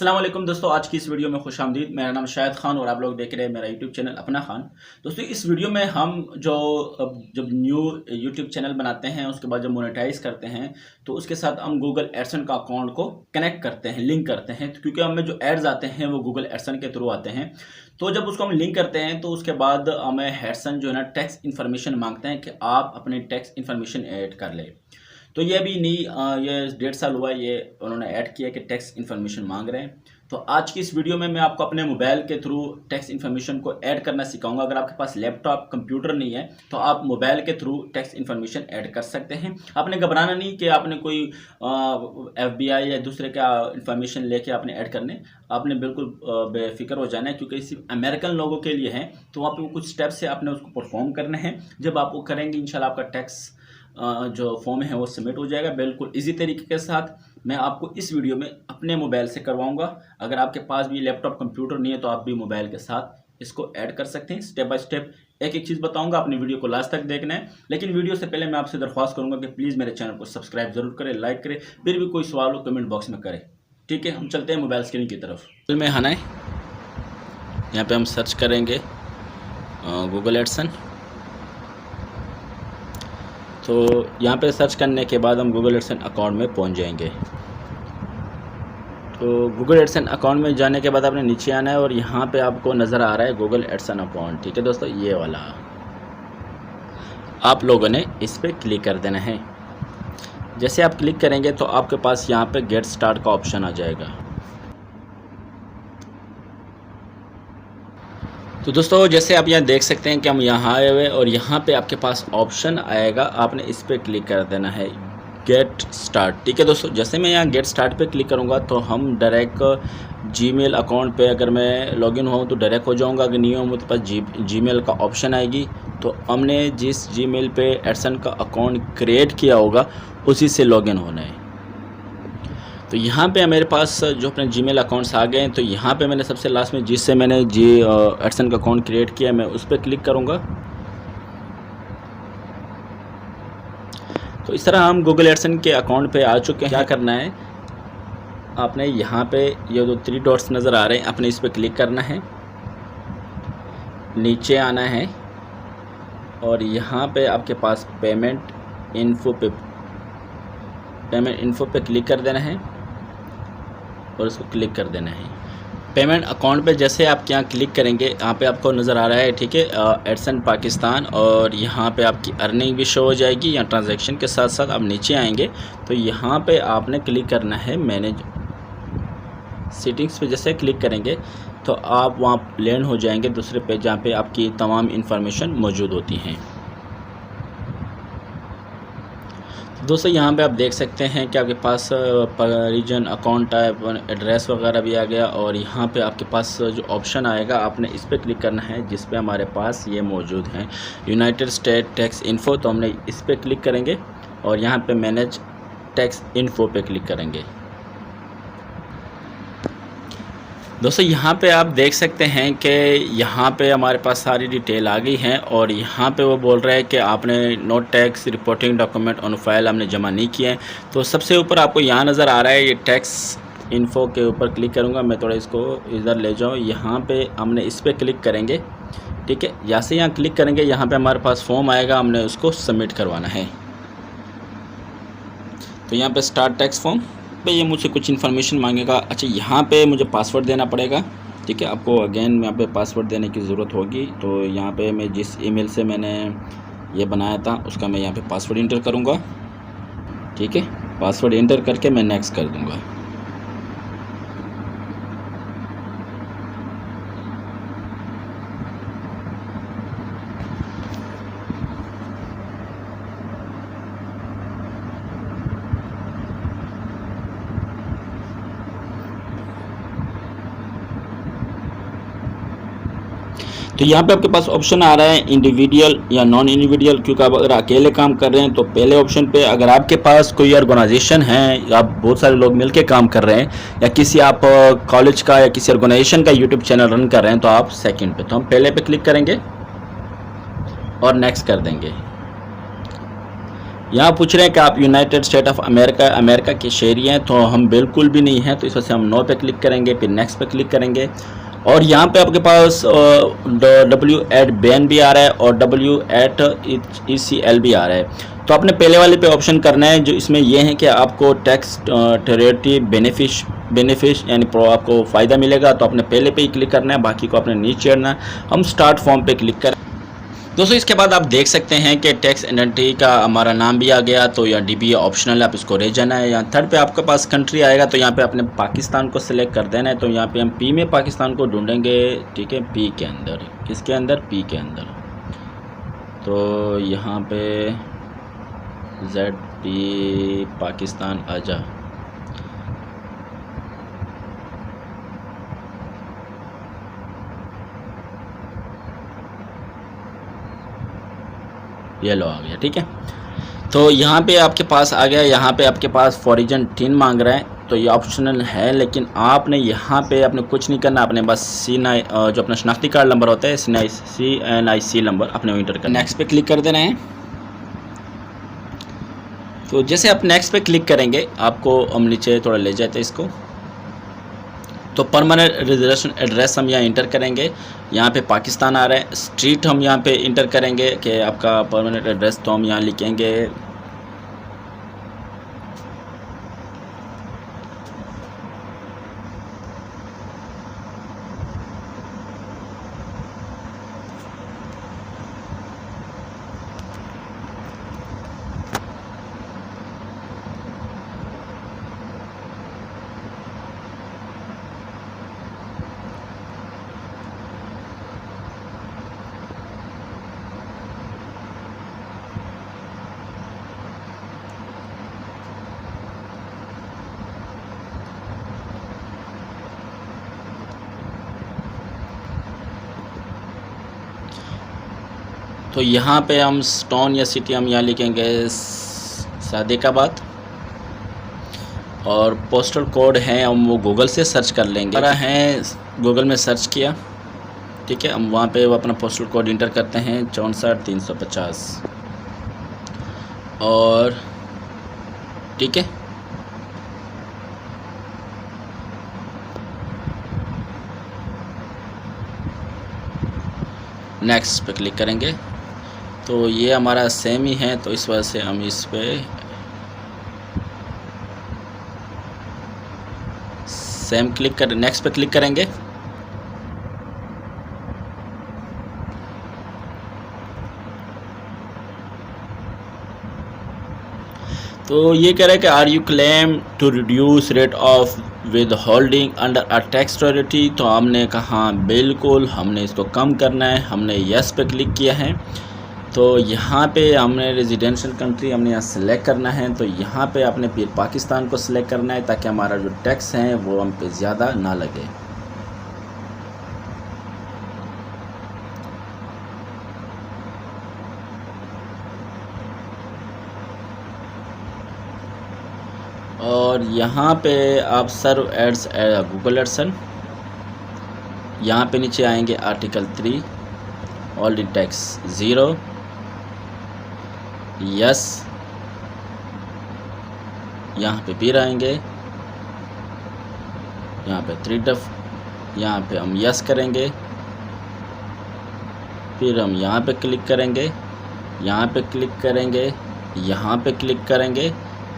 अस्सलाम वालेकुम दोस्तों, आज की इस वीडियो में खुशामदीद। मेरा नाम शाहिद खान और आप लोग देख रहे हैं मेरा यूट्यूब चैनल अपना खान। दोस्तों, इस वीडियो में हम जब न्यू यूट्यूब चैनल बनाते हैं, उसके बाद जब मोनेटाइज करते हैं तो उसके साथ हम गूगल एडसन का अकाउंट को कनेक्ट करते हैं, लिंक करते हैं। तो क्योंकि हमें जो एड्स आते हैं वो गूगल एडसन के थ्रू आते हैं, तो जब उसको हम लिंक करते हैं तो उसके बाद हमें एडसन जो है ना टैक्स इन्फॉर्मेशन मांगते हैं कि आप अपने टैक्स इन्फॉर्मेशन ऐड कर ले। तो ये अभी नहीं, ये 1.5 साल हुआ ये उन्होंने ऐड किया कि टैक्स इन्फॉर्मेशन मांग रहे हैं। तो आज की इस वीडियो में मैं आपको अपने मोबाइल के थ्रू टैक्स इन्फॉर्मेशन को ऐड करना सिखाऊंगा। अगर आपके पास लैपटॉप कंप्यूटर नहीं है तो आप मोबाइल के थ्रू टैक्स इन्फॉर्मेशन ऐड कर सकते हैं। आपने घबराना नहीं कि आपने कोई FBI या दूसरे का इन्फॉर्मेशन लेके आपने ऐड करने, आपने बिल्कुल बेफिक्र हो जाना है, क्योंकि सिर्फ अमेरिकन लोगों के लिए हैं। तो वहाँ पे कुछ स्टेप्स से आपने उसको परफॉर्म करने हैं। जब आप वो करेंगे इंशाल्लाह आपका टैक्स जो फॉर्म है वो सबमिट हो जाएगा बिल्कुल इजी तरीके के साथ। मैं आपको इस वीडियो में अपने मोबाइल से करवाऊंगा। अगर आपके पास भी लैपटॉप कंप्यूटर नहीं है तो आप भी मोबाइल के साथ इसको ऐड कर सकते हैं। स्टेप बाय स्टेप एक एक चीज़ बताऊंगा, अपनी वीडियो को लास्ट तक देखना है। लेकिन वीडियो से पहले मैं आपसे दरख्वास्त करूंगा कि प्लीज़ मेरे चैनल को सब्सक्राइब जरूर करें, लाइक करें, फिर भी कोई सवाल हो कमेंट बॉक्स में करें। ठीक है, हम चलते हैं मोबाइल स्क्रीन की तरफ। में आना है, यहाँ पर हम सर्च करेंगे गूगल एडसन। तो यहाँ पे सर्च करने के बाद हम गूगल एडसन अकाउंट में पहुँच जाएंगे। तो गूगल एडसन अकाउंट में जाने के बाद आपने नीचे आना है और यहाँ पे आपको नज़र आ रहा है गूगल एडसन अकाउंट। ठीक है दोस्तों, ये वाला आप लोगों ने इस पर क्लिक कर देना है। जैसे आप क्लिक करेंगे तो आपके पास यहाँ पे गेट स्टार्ट का ऑप्शन आ जाएगा। तो दोस्तों, जैसे आप यहाँ देख सकते हैं कि हम यहाँ आए हुए और यहाँ पे आपके पास ऑप्शन आएगा, आपने इस पर क्लिक कर देना है गेट स्टार्ट। ठीक है दोस्तों, जैसे मैं यहाँ गेट स्टार्ट पे क्लिक करूँगा तो हम डायरेक्ट जीमेल अकाउंट पे अगर मैं लॉगिन हूँ तो डायरेक्ट हो जाऊँगा। अगर नहीं हूँ तो पास जीमेल का ऑप्शन आएगी। तो हमने जिस जीमेल पे एडसन का अकाउंट क्रिएट किया होगा उसी से लॉगिन होना है। तो यहाँ पे मेरे पास जो अपने जीमेल अकाउंट्स आ गए हैं, तो यहाँ पे मैंने सबसे लास्ट में जिससे मैंने एडसन का अकाउंट क्रिएट किया मैं उस पर क्लिक करूँगा। तो इस तरह हम गूगल एडसन के अकाउंट पे आ चुके हैं। क्या करना है, आपने यहाँ पे ये जो 3 डॉट्स नज़र आ रहे हैं आपने इस पर क्लिक करना है, नीचे आना है और यहाँ पे आपके पास पेमेंट इन्फो पे क्लिक कर देना है और इसको क्लिक कर देना है। पेमेंट अकाउंट पे जैसे आप यहाँ क्लिक करेंगे, यहाँ पे आपको नज़र आ रहा है, ठीक है, एडसन पाकिस्तान, और यहाँ पे आपकी अर्निंग भी शो हो जाएगी या ट्रांजैक्शन के साथ साथ। आप नीचे आएंगे तो यहाँ पे आपने क्लिक करना है मैनेज सेटिंग्स पे। जैसे क्लिक करेंगे तो आप वहाँ लैंड हो जाएंगे दूसरे पेज जहाँ पे आपकी तमाम इंफॉर्मेशन मौजूद होती हैं। दोस्तों, यहाँ पे आप देख सकते हैं कि आपके पास रीजन, अकाउंट टाइप, एड्रेस वगैरह भी आ गया। और यहाँ पे आपके पास जो ऑप्शन आएगा आपने इस पर क्लिक करना है जिस पे हमारे पास ये मौजूद हैं यूनाइटेड स्टेट टैक्स इन्फो। तो हमने इस पर क्लिक करेंगे और यहाँ पे मैनेज टैक्स इन्फो पे क्लिक करेंगे। दोस्तों, यहाँ पे आप देख सकते हैं कि यहाँ पे हमारे पास सारी डिटेल आ गई हैं और यहाँ पे वो बोल रहा है कि आपने no tax reporting document on file हमने जमा नहीं किए हैं। तो सबसे ऊपर आपको यहाँ नज़र आ रहा है ये टैक्स इन्फो के ऊपर क्लिक करूँगा मैं, थोड़ा इसको इधर ले जाऊँ। यहाँ पे हमने इस पर क्लिक करेंगे। ठीक है, जैसे यहाँ क्लिक करेंगे यहाँ पर हमारे पास फॉर्म आएगा, हमने उसको सबमिट करवाना है। तो यहाँ पर स्टार्ट टैक्स फॉर्म पे ये मुझसे कुछ इन्फॉर्मेशन मांगेगा। अच्छा, यहाँ पे मुझे पासवर्ड देना पड़ेगा। ठीक है, आपको अगेन यहाँ पे पासवर्ड देने की ज़रूरत होगी। तो यहाँ पे मैं जिस ईमेल से मैंने ये बनाया था उसका मैं यहाँ पे पासवर्ड इंटर करूँगा। ठीक है, पासवर्ड इंटर करके मैं नेक्स्ट कर दूँगा। तो यहाँ पे आपके पास ऑप्शन आ रहा है इंडिविजुअल या नॉन इंडिविजुअल, क्योंकि आप अगर अकेले काम कर रहे हैं तो पहले ऑप्शन पे, अगर आपके पास कोई ऑर्गेनाइजेशन है, आप बहुत सारे लोग मिलके काम कर रहे हैं या किसी आप कॉलेज का या किसी ऑर्गेनाइजेशन का यूट्यूब चैनल रन कर रहे हैं तो आप सेकंड पे। तो हम पहले पे क्लिक करेंगे और नेक्स्ट कर देंगे। यहाँ पूछ रहे हैं कि आप यूनाइटेड स्टेट ऑफ अमेरिका के शहरी हैं, तो हम बिल्कुल भी नहीं हैं, तो इस वजह से हम नो पे क्लिक करेंगे, फिर नेक्स्ट पे क्लिक करेंगे। और यहाँ पे आपके पास W@BN भी आ रहा है और W@ECL भी आ रहा है। तो आपने पहले वाले पे ऑप्शन करना है, जो इसमें यह है कि आपको टैक्स टेरिटरी बेनिफिश यानी आपको फ़ायदा मिलेगा, तो आपने पहले पे ही क्लिक करना है, बाकी को आपने नीचे चढ़ना है। हम स्टार्ट फॉर्म पे क्लिक करें। दोस्तों इसके बाद आप देख सकते हैं कि टैक्स आइडेंटिटी का हमारा नाम भी आ गया, तो यहाँ DBA ऑप्शनल है, आप इसको रह जाना है। यहाँ थर्ड पे आपके पास कंट्री आएगा, तो यहाँ पे आपने पाकिस्तान को सिलेक्ट कर देना है। तो यहाँ पे हम P में पाकिस्तान को ढूंढेंगे, ठीक है, P के अंदर, किसके अंदर, P के अंदर। तो यहाँ पे ZP पाकिस्तान आजा, ये लो आ गया, ठीक है। तो यहाँ पे आपके पास आ गया, यहाँ पे आपके पास फॉरिजन टिन मांग रहा है, तो ये ऑप्शनल है, लेकिन आपने यहाँ पे आपने कुछ नहीं करना, आपने बस जो अपना शनाख्ती कार्ड नंबर होता है CNIC नंबर आपने इंटर करना। नेक्स्ट पे क्लिक कर देना है। तो जैसे आप नेक्स्ट पे क्लिक करेंगे, आपको हम नीचे थोड़ा ले जाते हैं इसको, तो परमानेंट रेजिडेंशियल एड्रेस हम यहाँ इंटर करेंगे। यहाँ पे पाकिस्तान आ रहा है, स्ट्रीट हम यहाँ पे इंटर करेंगे कि आपका परमानेंट एड्रेस, तो हम यहाँ लिखेंगे तो यहाँ पे हम स्टोन या सिटी हम यहाँ लिखेंगे सादिकाबाद, और पोस्टल कोड है हम वो गूगल से सर्च कर लेंगे। हमारा है गूगल में सर्च किया, ठीक है, हम वहाँ पे वो अपना पोस्टल कोड इंटर करते हैं 64350, और ठीक है, नेक्स्ट पे क्लिक करेंगे। तो ये हमारा सेम ही है, तो इस वजह से हम इस पे सेम क्लिक कर, नेक्स्ट पे क्लिक करेंगे। तो ये कह रहा है कि are you claim to reduce rate of withholding under a tax territory, तो हमने कहा बिल्कुल, हमने इसको कम करना है, हमने यस पे क्लिक किया है। तो यहाँ पे हमने रेजिडेंशियल कंट्री हमने यहाँ सेलेक्ट करना है, तो यहाँ पे आपने फिर पाकिस्तान को सिलेक्ट करना है, ताकि हमारा जो टैक्स है वो हम पे ज़्यादा ना लगे। और यहाँ पे आप सर्व एड्स गूगल एडसन, यहाँ पे नीचे आएंगे आर्टिकल 3 ऑल टैक्स 0, यस, यहाँ पे फिर आएंगे, यहाँ पे 3 डफ, यहाँ पे हम यस करेंगे, फिर हम यहाँ पे क्लिक करेंगे, यहाँ पे क्लिक करेंगे, यहाँ पे क्लिक करेंगे,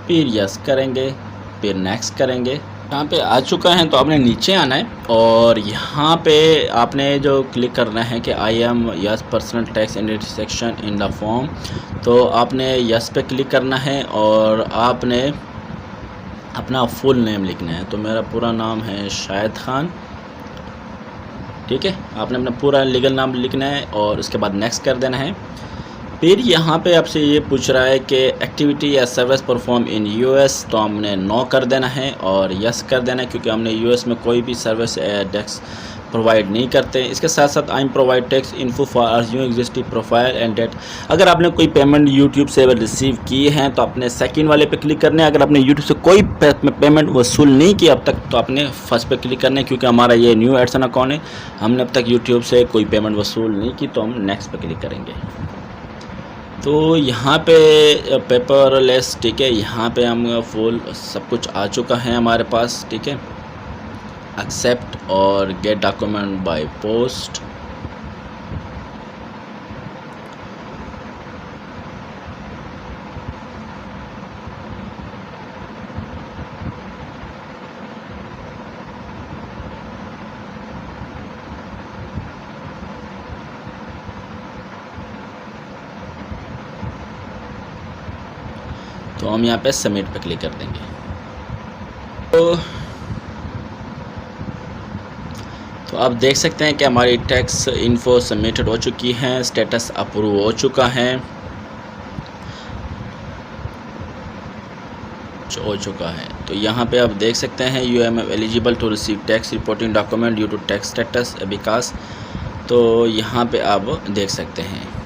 फिर यस करेंगे, फिर नेक्स्ट करेंगे। यहाँ पे आ चुका है, तो आपने नीचे आना है और यहाँ पे आपने जो क्लिक करना है कि I am yes personal tax identity section in the form, तो आपने यस पे क्लिक करना है और आपने अपना फुल नेम लिखना है। तो मेरा पूरा नाम है शाहिद खान, ठीक है, आपने अपना पूरा लीगल नाम लिखना है और उसके बाद नेक्स्ट कर देना है। फिर यहाँ पे आपसे ये पूछ रहा है कि एक्टिविटी या सर्विस परफॉर्म इन यूएस, तो हमने नो कर देना है और यस कर देना है, क्योंकि हमने यूएस में कोई भी सर्विस टैक्स प्रोवाइड नहीं करते। इसके साथ साथ I am provide tax info for your existing profile and date. अगर आपने कोई पेमेंट यूट्यूब से रिसीव की है तो आपने सेकंड वाले पे क्लिक करना है। अगर आपने यूट्यूब से कोई पेमेंट वसूल नहीं किया अब तक तो आपने फर्स्ट पे क्लिक करना है, क्योंकि हमारा ये न्यू एडसन अकाउंट है, हमने अब तक यूट्यूब से कोई पेमेंट वसूल नहीं की, तो हम नेक्स्ट पे क्लिक करेंगे। तो यहाँ पे पेपरलेस, ठीक है, यहाँ पे हम फुल सब कुछ आ चुका है हमारे पास, ठीक है। एक्सेप्ट और गेट डॉक्यूमेंट बाय पोस्ट। तो हम यहाँ पे सबमिट पे क्लिक कर देंगे। तो आप देख सकते हैं कि हमारी टैक्स इन्फो सबमिटेड हो चुकी है, स्टेटस अप्रूव हो चुका है, तो यहाँ पे आप देख सकते हैं you am eligible to receive tax reporting document due to tax status because. तो यहाँ पे आप देख सकते हैं